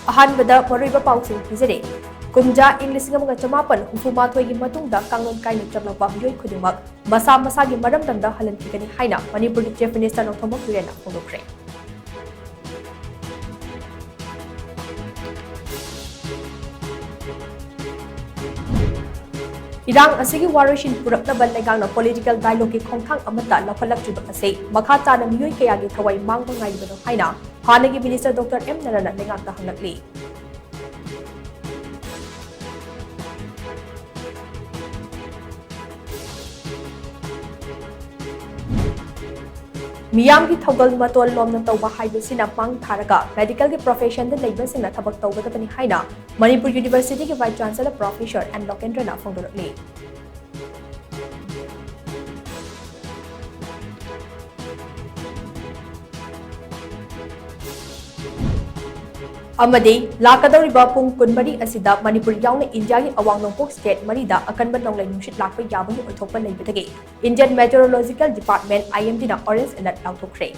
अहानबदा मरुइबा पाउसिंग पिजरे कुमजा ing lising amanga chamapan hufumathoi gi matungda kanglon kaini chablapa mioi khudimak masa masa gi maram damda halan thigani haina Manipuri Chief Minister Nongthoma Kirena phongdokre. Irang asigi warishin puraknaba legang na political dialogue ki khongthang amata lafalak chuba ase makha chana mioi kaya gi thawai mangba ngai bano haina hanagi Minister Dr. M Narana lengak ta hangakli. Miyam ki thogal matol lom na tawba haibasina pang tharaga medical ki profession de leibasina thabak tawgadabani haina Manipur University ki Vice Chancellor Professor and Lokendra na phongdorli. Amadi lakadoriba pung kunmari asida Manipur yauna India gi awang nongpok state marida akanba nonglai nungsit lakpa yabagi othokpa leibetagi Indian Meteorological Department IMD na orange alert lauthokre.